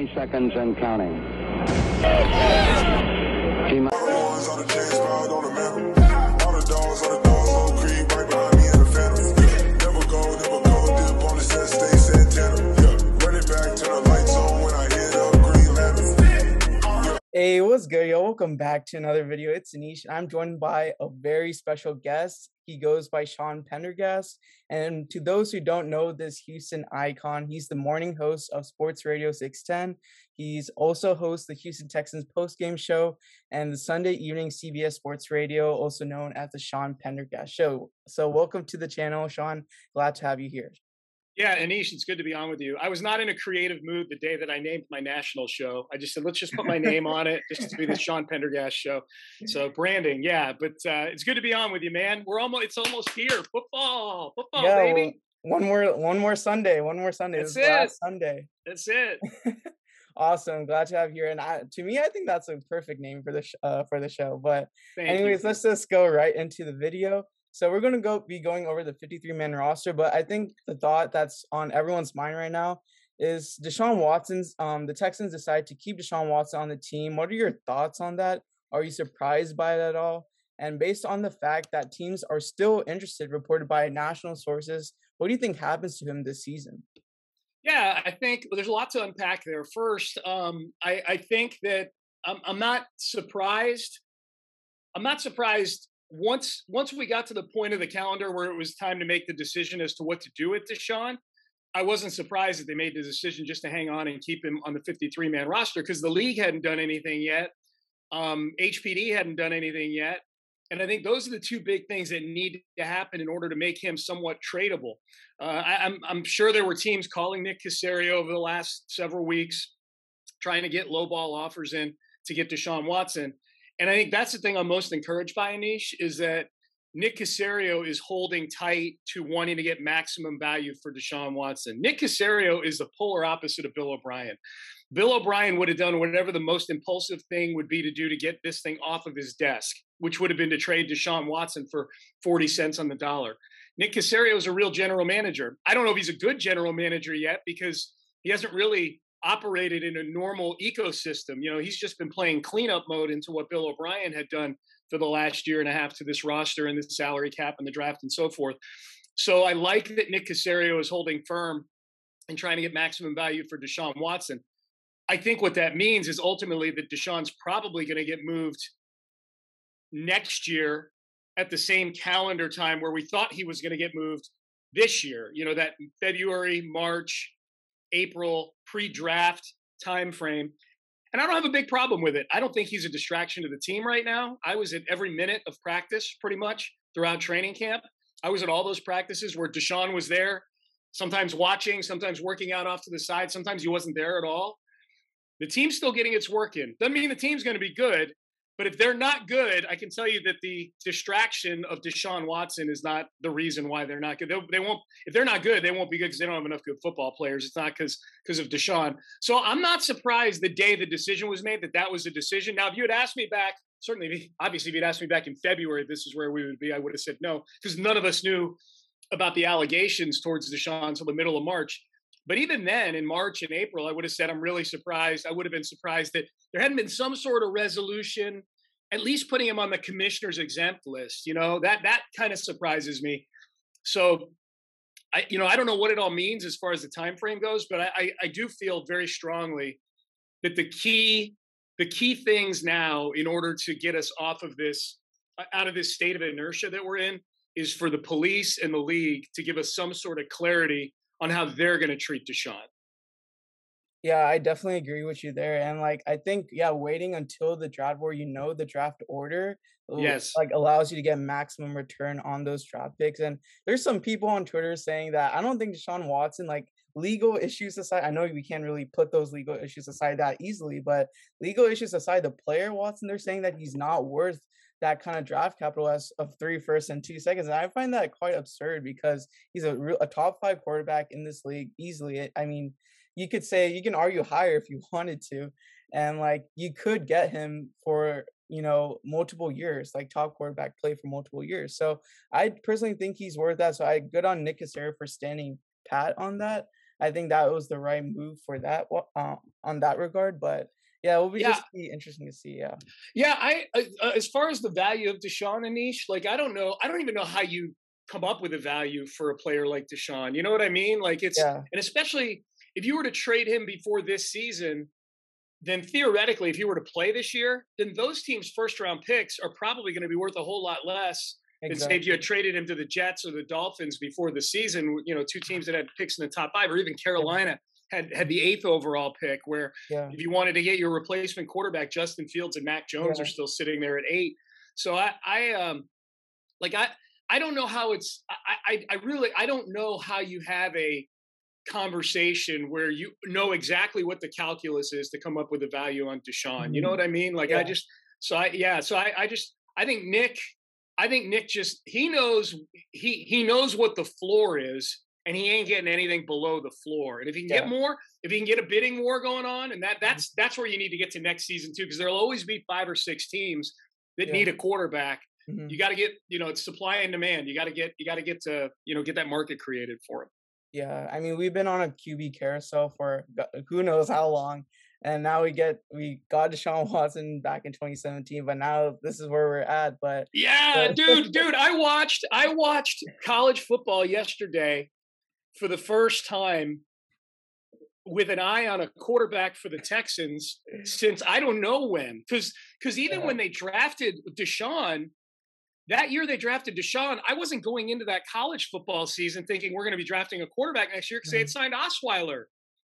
20 seconds and counting. Hey, what's good, yo? Welcome back to another video. It's Anish. I'm joined by a very special guest. He goes by Pendergast. And to those who don't know this Houston icon, he's the morning host of Sports Radio 610. He's also hosts the Houston Texans postgame show and the Sunday evening CBS Sports Radio, also known as the Pendergast Show. So welcome to the channel, Sean. Glad to have you here. Yeah, Anish, it's good to be on with you. I was not in a creative mood the day that I named my national show. I just said, let's just put my name on it, just to be the Sean Pendergast Show. So branding, yeah. But it's good to be on with you, man. It's almost here. Football, yeah, baby. Well, one more Sunday. That's it. Last Sunday. That's it. Awesome. Glad to have you here. And to me, I think that's a perfect name for the show. But anyways, let's just go right into the video. So we're going to be going over the 53-man roster, but I think the thought that's on everyone's mind right now is Deshawn Watson's. The Texans decided to keep Deshawn Watson on the team. What are your thoughts on that? Are you surprised by it at all? And based on the fact that teams are still interested, reported by national sources, what do you think happens to him this season? Yeah, I think there's a lot to unpack there. First, I think that I'm not surprised. Once we got to the point of the calendar where it was time to make the decision as to what to do with Deshaun, I wasn't surprised that they made the decision just to hang on and keep him on the 53-man roster because the league hadn't done anything yet. HPD hadn't done anything yet. And I think those are the two big things that need to happen in order to make him somewhat tradable. I'm sure there were teams calling Nick Caserio over the last several weeks, trying to get lowball offers in to get Deshaun Watson. And I think that's the thing I'm most encouraged by, Anish, is that Nick Caserio is holding tight to wanting to get maximum value for Deshaun Watson. Nick Caserio is the polar opposite of Bill O'Brien. Bill O'Brien would have done whatever the most impulsive thing would be to do to get this thing off of his desk, which would have been to trade Deshaun Watson for 40 cents on the dollar. Nick Caserio is a real general manager. I don't know if he's a good general manager yet because he hasn't really operated in a normal ecosystem. You know, he's just been playing cleanup mode into what Bill O'Brien had done for the last year and a half to this roster and the salary cap and the draft and so forth. So I like that Nick Caserio is holding firm and trying to get maximum value for Deshaun Watson. I think what that means is ultimately that Deshaun's probably going to get moved next year at the same calendar time where we thought he was going to get moved this year. You know, that February, March, April pre-draft time frame. And I don't have a big problem with it. I don't think he's a distraction to the team right now. I was at every minute of practice pretty much throughout training camp. I was at all those practices where Deshaun was there, sometimes watching, sometimes working out off to the side. Sometimes he wasn't there at all. The team's still getting its work in. Doesn't mean the team's going to be good, but if they're not good, I can tell you that the distraction of Deshaun Watson is not the reason why they're not good. They won't. If they're not good, they won't be good because they don't have enough good football players. It's not because of Deshaun. So I'm not surprised the day the decision was made that was a decision. Now, if you had asked me back, obviously, if you'd asked me back in February, this is where we would be, I would have said no because none of us knew about the allegations towards Deshaun until the middle of March. But even then, in March and April, I would have said I'm really surprised. I would have been surprised that there hadn't been some sort of resolution, at least putting him on the commissioner's exempt list. You know, that kind of surprises me. So, I don't know what it all means as far as the time frame goes, but I do feel very strongly that the key things now in order to get us out of this state of inertia that we're in is for the police and the league to give us some sort of clarity on how they're going to treat Deshaun. Yeah, I definitely agree with you there. And I think, waiting until the draft where the draft order allows you to get maximum return on those draft picks. And there's some people on Twitter saying that I don't think Deshaun Watson, legal issues aside, I know we can't really put those legal issues aside that easily, but legal issues aside, the player Watson, they're saying that he's not worth that kind of draft capital of 3 firsts and 2 seconds. And I find that quite absurd because he's a top 5 quarterback in this league easily. I mean, you can argue higher if you wanted to. And you could get him for, multiple years, top quarterback play for multiple years. So I personally think he's worth that. So good on Nick Caserio for standing pat on that. I think that was the right move for that on that regard. But yeah, it will be Yeah, just be interesting to see. Yeah, yeah. As far as the value of Deshaun Anish, like I don't know, I don't even know how you come up with a value for a player like Deshaun. You know what I mean? Like it's, yeah, and especially if you were to trade him before this season, then theoretically, if you were to play this year, then those teams' first round picks are probably going to be worth a whole lot less than say if you had exactly. traded him to the Jets or the Dolphins before the season. You know, two teams that had picks in the top five, or even Yeah, Carolina had the eighth overall pick. Where yeah, if you wanted to get your replacement quarterback, Justin Fields and Mac Jones are yeah, still sitting there at eight. So like I don't know how it's I really I don't know how you have a conversation where you know exactly what the calculus is to come up with a value on Deshaun. You know mhm, what I mean? Like I yeah, just so I yeah, so I just I think Nick just he knows what the floor is and he ain't getting anything below the floor. And if he can get yeah, more, if he can get a bidding war going on, and mhm, that's where you need to get to next season too, because there'll always be five or six teams that yeah, need a quarterback. mhm. You got to get, you know, it's supply and demand. You got to get to, you know, get that market created for him. Yeah, I mean, we've been on a QB carousel for who knows how long, and now we got Deshaun Watson back in 2017, but now this is where we're at. Yeah, But dude, I watched college football yesterday for the first time with an eye on a quarterback for the Texans since I don't know when. Because even yeah, when they drafted Deshaun, that year they drafted Deshaun, I wasn't going into that college football season thinking we're going to be drafting a quarterback next year because they had mhm. signed Osweiler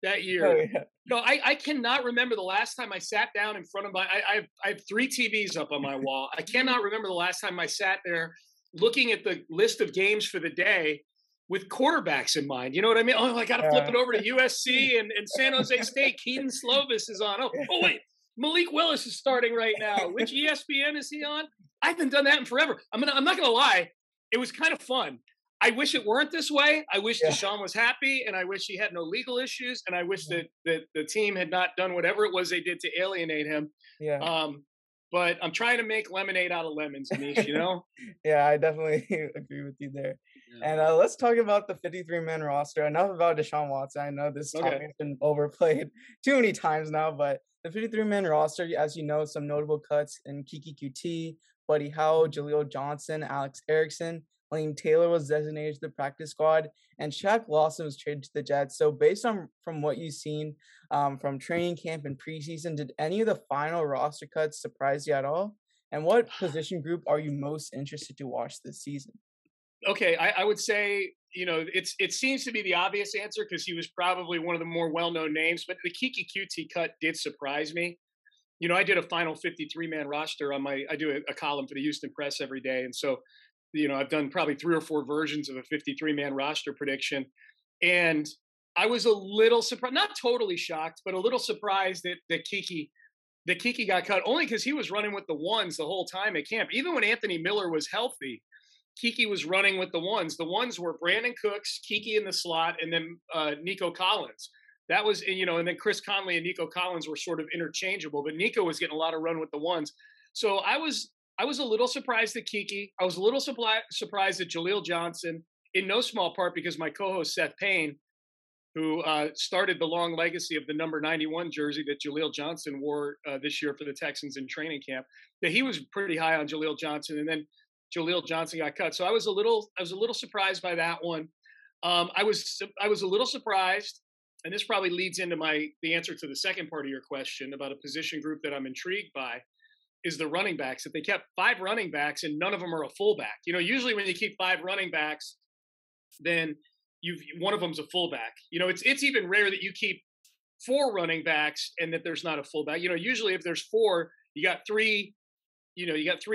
that Oh year. yeah, No, I cannot remember the last time I sat down in front of my. I have three TVs up on my wall. I cannot remember the last time I sat there looking at the list of games for the day with quarterbacks in mind. You know what I mean? Oh, I got to flip yeah, it over to USC and San Jose State. Keaton Slovis is on. Oh wait, Malik Willis is starting right now. Which ESPN is he on? I haven't done that in forever. I'm not gonna lie. It was kind of fun. I wish it weren't this way. I wish yeah, Deshaun was happy, and I wish he had no legal issues, and I wish mhm, that the team had not done whatever it was they did to alienate him. yeah. Um, but I'm trying to make lemonade out of lemons, Anish. You know? Yeah, I definitely agree with you there. Yeah. And let's talk about the 53-man roster. Enough about Deshaun Watson. I know this Okay. topic has been overplayed too many times now, but the 53-man roster, as you know, some notable cuts in Kiki QT, Buddy Howell, Jaleel Johnson, Alex Erickson, Lane Taylor was designated to the practice squad, and Shaq Lawson was traded to the Jets. So based on from what you've seen from training camp and preseason, did any of the final roster cuts surprise you at all? And what position group are you most interested to watch this season? Okay, I would say it seems to be the obvious answer because he was probably one of the more well-known names, but the Kiki QT cut did surprise me. You know, I did a final 53 man roster on I do a column for the Houston Press every day. And so, you know, I've done probably three or four versions of a 53 man roster prediction. And I was a little surprised, not totally shocked, but a little surprised that Kiki got cut only because he was running with the ones the whole time at camp. Even when Anthony Miller was healthy, Kiki was running with the ones. The ones were Brandon Cooks, Kiki in the slot, and then Nico Collins. That was, you know, and then Chris Conley and Nico Collins were sort of interchangeable, but Nico was getting a lot of run with the ones. So I was a little surprised at Kiki. I was a little surprised at Jaleel Johnson, in no small part because my co-host Seth Payne, who started the long legacy of the number 91 jersey that Jaleel Johnson wore this year for the Texans in training camp, that he was pretty high on Jaleel Johnson, and then Jaleel Johnson got cut. So I was a little surprised by that one. I was a little surprised, and this probably leads into the answer to the second part of your question about a position group that I'm intrigued by is the running backs. That they kept five running backs and none of them are a fullback. You know, usually when you keep five running backs, then one of them's a fullback. You know, it's even rare that you keep four running backs and that there's not a fullback. You know, usually if there's four, you got three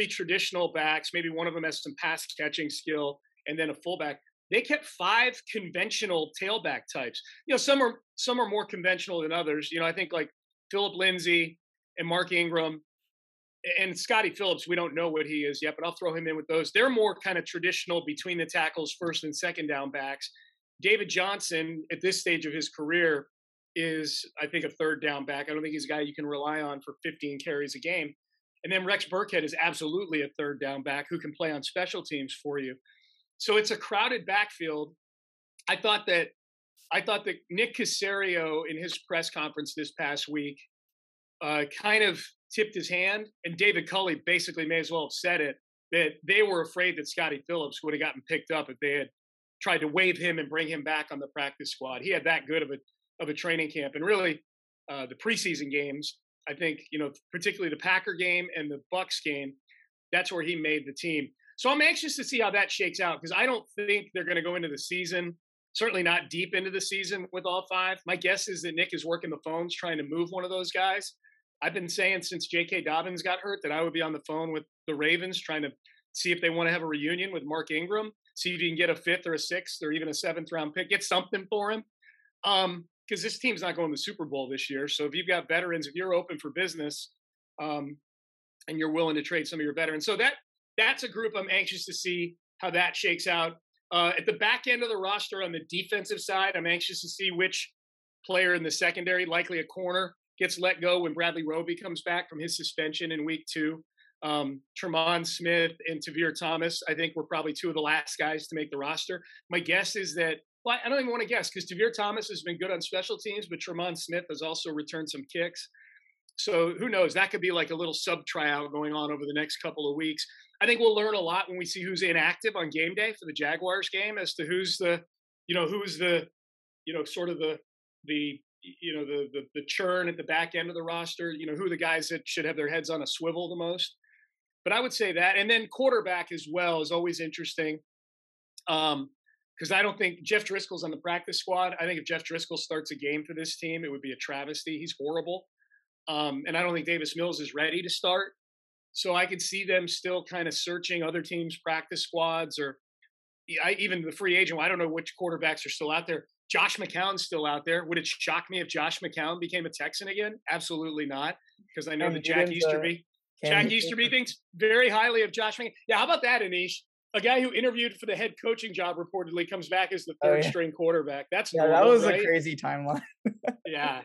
traditional backs. Maybe one of them has some pass catching skill, and then a fullback. They kept five conventional tailback types. You know, some are more conventional than others. You know, I think like Philip Lindsay and Mark Ingram and Scotty Phillips. We don't know what he is yet, but I'll throw him in with those. They're more kind of traditional between the tackles, first and second down backs. David Johnson, at this stage of his career, is I think a third down back. I don't think he's a guy you can rely on for 15 carries a game. And then Rex Burkhead is absolutely a third down back who can play on special teams for you. So it's a crowded backfield. I thought that I thought that Nick Caserio in his press conference this past week kind of tipped his hand, and David Culley basically may as well have said it, that they were afraid that Scotty Phillips would have gotten picked up if they had tried to waive him and bring him back on the practice squad. He had that good of a training camp, and really the preseason games. I think particularly the Packer game and the Bucks game. That's where he made the team. So I'm anxious to see how that shakes out because I don't think they're going to go into the season. Certainly not deep into the season with all five. My guess is that Nick is working the phones trying to move one of those guys. I've been saying since J.K. Dobbins got hurt that I would be on the phone with the Ravens trying to see if they want to have a reunion with Mark Ingram, see if you can get a 5th or a 6th or even a 7th round pick, get something for him. Because this team's not going to the Super Bowl this year. So if you've got veterans, if you're open for business and you're willing to trade some of your veterans. So that's a group I'm anxious to see how that shakes out. At the back end of the roster on the defensive side, I'm anxious to see which player in the secondary, likely a corner, gets let go when Bradley Roby comes back from his suspension in week 2. Tremont Smith and Tavir Thomas, I think, were probably 2 of the last guys to make the roster. My guess is that, well, I don't even want to guess because Tavir Thomas has been good on special teams, but Tremont Smith has also returned some kicks. So who knows? That could be like a little sub tryout going on over the next couple of weeks. I think we'll learn a lot when we see who's inactive on game day for the Jaguars game as to who's the churn at the back end of the roster, who are the guys that should have their heads on a swivel the most. But I would say that. And then quarterback as well is always interesting. Because I don't think Jeff Driscoll's on the practice squad. I think if Jeff Driscoll starts a game for this team, it would be a travesty. He's horrible. And I don't think Davis Mills is ready to start. So I could see them still kind of searching other teams' practice squads or even the free agent. I don't know which quarterbacks are still out there. Josh McCown's still out there. Would it shock me if Josh McCown became a Texan again? Absolutely not, because I know that Jack Easterby thinks very highly of Josh McCown. Yeah, how about that, Anish? A guy who interviewed for the head coaching job reportedly comes back as the third string quarterback. That's normal, that was right? A crazy timeline. Yeah.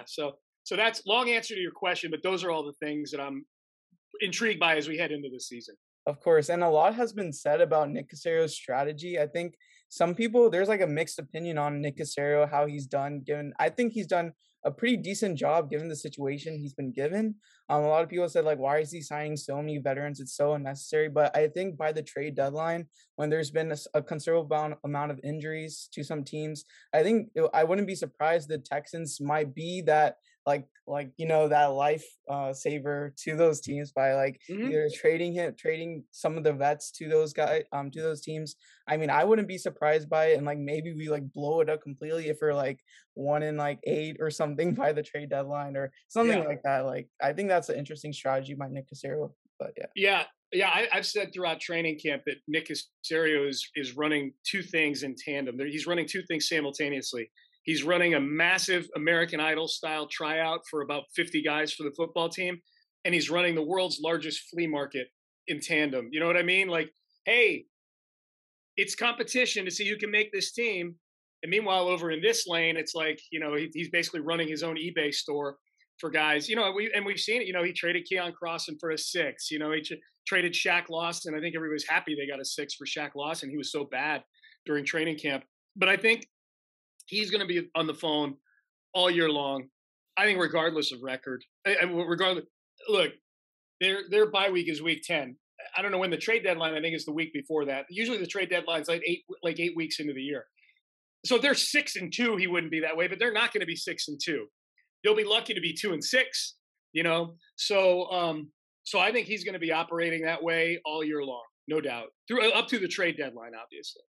So that's long answer to your question, but those are all the things that I'm intrigued by as we head into the season. Of course. And a lot has been said about Nick Caserio's strategy. I think some people, there's like a mixed opinion on Nick Caserio, how he's done, I think he's done a pretty decent job given the situation he's been given. A lot of people said, like, why is he signing so many veterans? It's so unnecessary. But I think by the trade deadline, when there's been a considerable amount of injuries to some teams, I wouldn't be surprised the Texans might be that that life saver to those teams by either trading some of the vets to those guys, to those teams. I mean, I wouldn't be surprised by it, and maybe we blow it up completely if we're 1-8 or something by the trade deadline or something like that. I think that's an interesting strategy by Nick Caserio. But I've said throughout training camp that Nick Caserio is running 2 things in tandem. He's running 2 things simultaneously. He's running a massive American Idol style tryout for about 50 guys for the football team. And he's running the world's largest flea market in tandem. You know what I mean? Hey, it's competition to see who can make this team. And meanwhile, over in this lane, it's he's basically running his own eBay store for guys. We've seen it. He traded Keon Crossan for a 6. He traded Shaq Lawson. I think everybody's happy they got a 6 for Shaq Lawson. He was so bad during training camp. But I think he's going to be on the phone all year long. I think regardless of record, look, their bye week is week 10. I don't know when the trade deadline, I think, is the week before that. Usually the trade deadline's 8 weeks into the year. So if they're 6-2, he wouldn't be that way, but they're not going to be 6-2. They'll be lucky to be 2-6, So I think he's going to be operating that way all year long, no doubt, up to the trade deadline, obviously.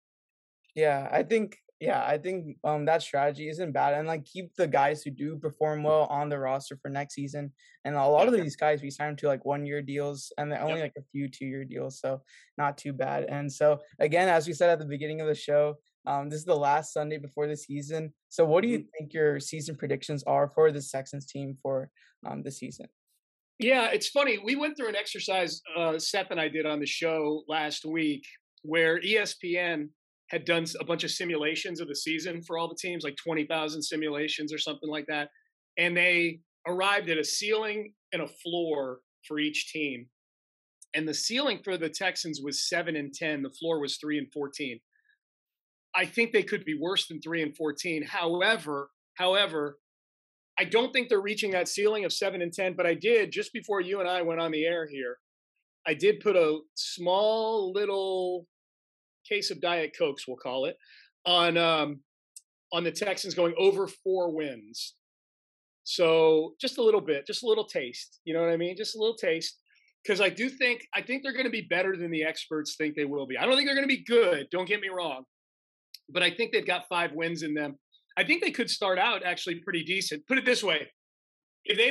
Yeah, I think that strategy isn't bad, and keep the guys who do perform well on the roster for next season. And a lot of these guys we signed to 1-year deals, and they're only a few 2-year deals, so not too bad. And so again, as we said at the beginning of the show, this is the last Sunday before the season. So what do you think your season predictions are for the Texans team for the season? Yeah, it's funny. We went through an exercise Seth and I did on the show last week where ESPN had done a bunch of simulations of the season for all the teams, 20,000 simulations or something like that. And they arrived at a ceiling and a floor for each team. And the ceiling for the Texans was 7-10. The floor was 3-14. I think they could be worse than 3-14. However, I don't think they're reaching that ceiling of 7-10. But I did, just before you and I went on the air here, I did put a small little case of Diet Cokes, we'll call it, on the Texans going over 4 wins. So just a little bit, just a little taste. You know what I mean? Just a little taste. Because I think they're going to be better than the experts think they will be. I don't think they're going to be good. Don't get me wrong, but I think they've got 5 wins in them. I think they could start out actually pretty decent. Put it this way: if they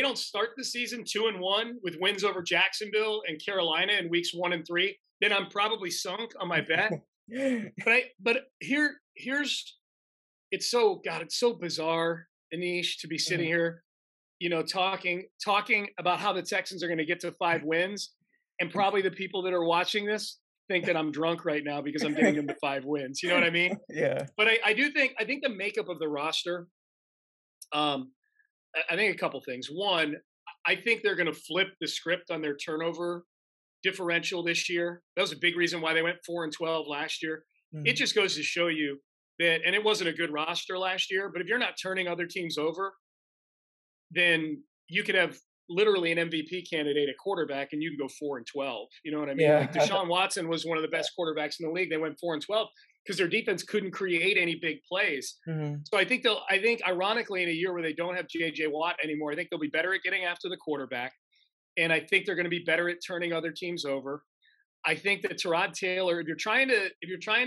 don't start the season 2-1 with wins over Jacksonville and Carolina in weeks 1 and 3, then I'm probably sunk on my bet. but here's it's so bizarre, Anish, to be sitting here, talking about how the Texans are going to get to 5 wins, and probably the people that are watching this think that I'm drunk right now because I'm getting them to 5 wins. You know what I mean? Yeah. But I think the makeup of the roster, I think a couple things. One, I think they're going to flip the script on their turnover differential this year. That was a big reason why they went 4-12 last year. It just goes to show you that, and it wasn't a good roster last year, but if you're not turning other teams over, then you could have literally an MVP candidate at quarterback and you can go 4-12. You know what I mean? Yeah. Like Deshawn Watson was one of the best quarterbacks in the league. They went 4-12 because their defense couldn't create any big plays. So I think ironically, in a year where they don't have JJ Watt anymore, I think they'll be better at getting after the quarterback. And I think they're going to be better at turning other teams over. I think that Tyrod Taylor, if you're trying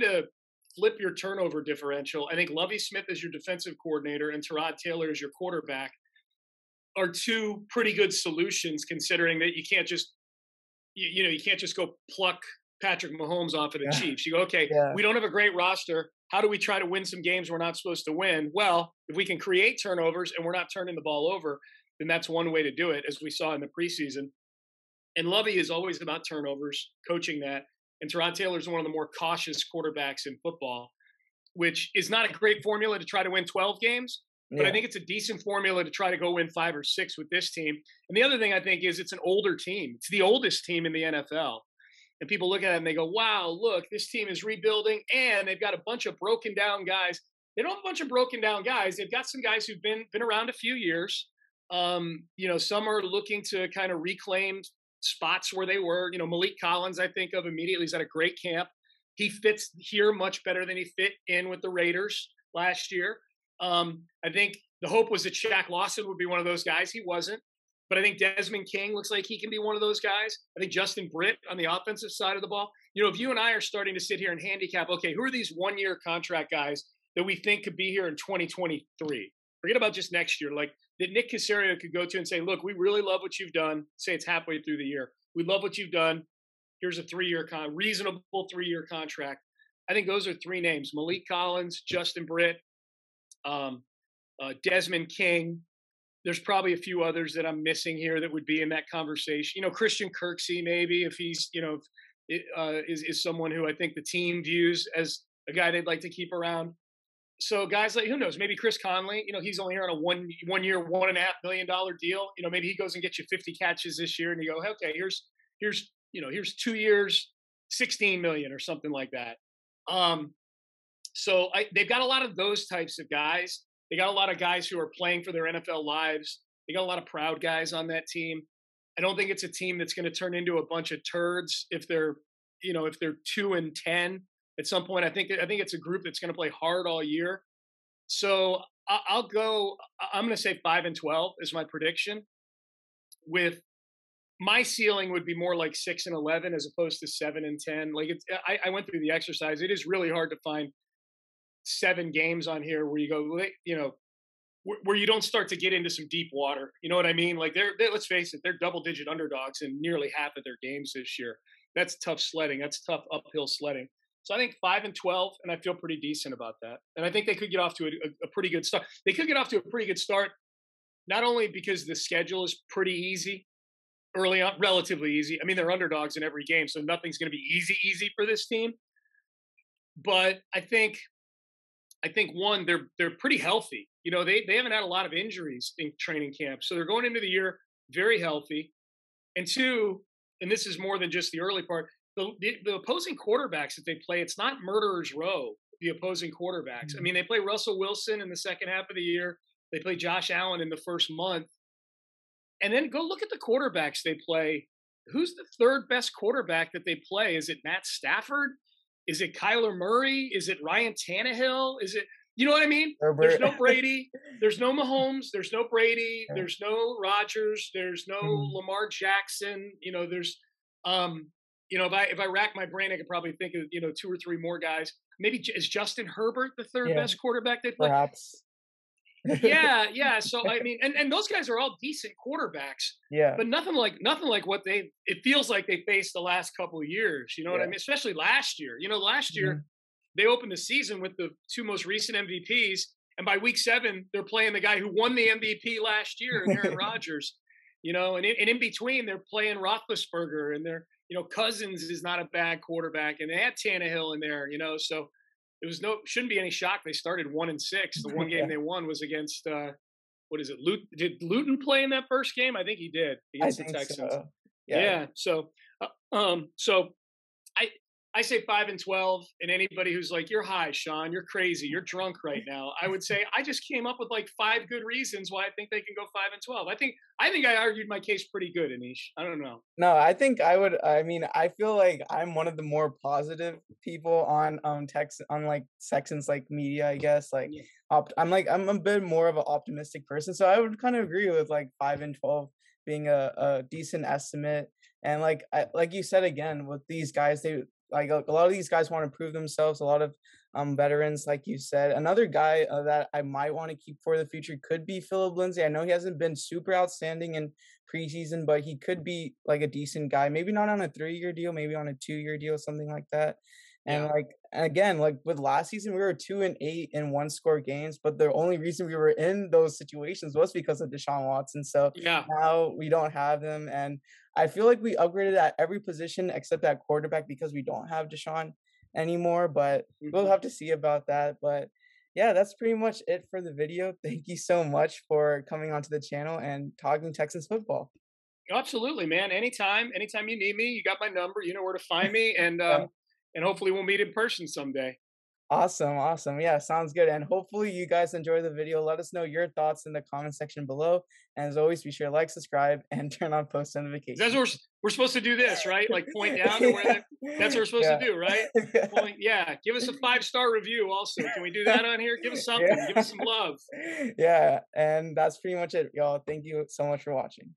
to flip your turnover differential, I think Lovie Smith is your defensive coordinator and Tyrod Taylor is your quarterback, are 2 pretty good solutions, considering that you can't just go pluck Patrick Mahomes off of the Chiefs. You go, okay, we don't have a great roster. How do we try to win some games we're not supposed to win? Well, if we can create turnovers and we're not turning the ball over, then that's one way to do it, as we saw in the preseason. And Lovey is always about turnovers, coaching that. And Tyrod Taylor is one of the more cautious quarterbacks in football, which is not a great formula to try to win 12 games. But I think it's a decent formula to try to go win 5 or 6 with this team. And the other thing I think is it's an older team. It's the oldest team in the NFL. And people look at it and they go, wow, look, this team is rebuilding and they've got a bunch of broken down guys. They don't have a bunch of broken down guys. They've got some guys who've been around a few years. Some are looking to kind of reclaim spots where they were. Malik Collins, I think of immediately. He's at a great camp. He fits here much better than he fit in with the Raiders last year. I think the hope was that Shaq Lawson would be one of those guys. He wasn't. But I think Desmond King looks like he can be one of those guys. I think Justin Britt on the offensive side of the ball. If you and I are starting to sit here and handicap, okay, who are these 1-year contract guys that we think could be here in 2023? Forget about just next year. Like that Nick Caserio could go to and say, look, we really love what you've done. Say it's halfway through the year. We love what you've done. Here's a 3-year reasonable 3-year contract. I think those are 3 names: Malik Collins, Justin Britt, Desmond King. There's probably a few others that I'm missing here that would be in that conversation. Christian Kirksey, maybe, if he's, is someone who I think the team views as a guy they'd like to keep around. So guys like, who knows, maybe Chris Conley, he's only here on a one year, $1.5 million deal. Maybe he goes and gets you 50 catches this year and you go, okay, here's 2 years, 16 million or something like that. So they've got a lot of those types of guys. They got a lot of guys who are playing for their NFL lives. They got a lot of proud guys on that team. I don't think it's a team that's going to turn into a bunch of turds if they're 2-10 at some point. I think it's a group that's going to play hard all year. So I'm going to say 5-12 is my prediction. With my ceiling would be more like 6-11 as opposed to 7-10. Like I went through the exercise. It is really hard to find 7 games on here where you go, where you don't start to get into some deep water. You know what I mean? Like they're let's face it, they're double-digit underdogs in nearly half of their games this year. That's tough sledding. That's tough uphill sledding. So I think 5-12, and I feel pretty decent about that. And I think they could get off to a pretty good start. They could get off to a pretty good start, not only because the schedule is pretty easy early on, relatively easy. I mean, they're underdogs in every game, so nothing's going to be easy for this team. But I think one, they're pretty healthy. They haven't had a lot of injuries in training camp, so they're going into the year very healthy. And 2, and this is more than just the early part, the opposing quarterbacks that they play, it's not murderer's row the opposing quarterbacks. I Mhm. mean, they play Russell Wilson in the second half of the year. They play Josh Allen in the first month. And then go look at the quarterbacks they play. Who's the third best quarterback that they play? Is it Matt Stafford? Is it Kyler Murray? Is it Ryan Tannehill? Is it, you know what I mean? There's Herbert. no Brady. There's no Mahomes. There's no Brady. Yeah. There's no Rodgers. There's no Mhm. Lamar Jackson. There's, um, if I rack my brain, I could probably think of, two or three more guys. Maybe is Justin Herbert the third Yeah, best quarterback they play? perhaps. Yeah, yeah. So I mean, and those guys are all decent quarterbacks, Yeah, but nothing like what it feels like they faced the last couple of years. You know what I yeah. mean? Especially last year. Last year Mhm. they opened the season with the two most recent MVPs, and by week 7 they're playing the guy who won the MVP last year, and Aaron Rodgers. And in between they're playing Roethlisberger, and Cousins is not a bad quarterback, and they had Tannehill in there. So it was shouldn't be any shock they started 1-6. The one game Yeah, they won was against what is it? Did Luton play in that first game? I think he did I against the think Texans. so. Yeah. Yeah. So I I say 5-12, and anybody who's like, "You're high, Sean. You're crazy. You're drunk right now." I would say I just came up with like 5 good reasons why I think they can go 5-12. I think I argued my case pretty good, Anish. I don't know. No, I think I mean, I feel like I'm one of the more positive people on like Texans like media, I guess. Like Yeah. I'm a bit more of an optimistic person. So I would kind of agree with like 5-12 being a decent estimate. And like you said again, with these guys, they like a lot of these guys want to prove themselves. A lot of veterans, like you said. Another guy that I might want to keep for the future could be Philip Lindsay. I know he hasn't been super outstanding in preseason, but he could be like a decent guy. Maybe not on a 3-year deal, maybe on a 2-year deal, something like that. And Yeah. like again, like with last season, we were 2-8 in one score games, but the only reason we were in those situations was because of Deshawn Watson. So Yeah. now we don't have him, and I feel like we upgraded at every position except at quarterback because we don't have Deshaun anymore. But we'll Mhm. have to see about that. But yeah, that's pretty much it for the video. Thank you so much for coming onto the channel and talking Texans football. Absolutely, man. Anytime you need me, you got my number. You know where to find me, and Yeah. hopefully we'll meet in person someday. Awesome, awesome. Yeah, sounds good. And hopefully you guys enjoy the video. Let us know your thoughts in the comment section below. And as always, be sure to like, subscribe, and turn on post That's notifications. what we're supposed to do. This right, like point down to where that's what we're supposed to Yeah. do, right? Yeah. Point. Yeah. Give us a 5-star review. Also, can we do that on here? Give us something. Give Yeah. us some love. Yeah. And that's pretty much it, y'all. Thank you so much for watching.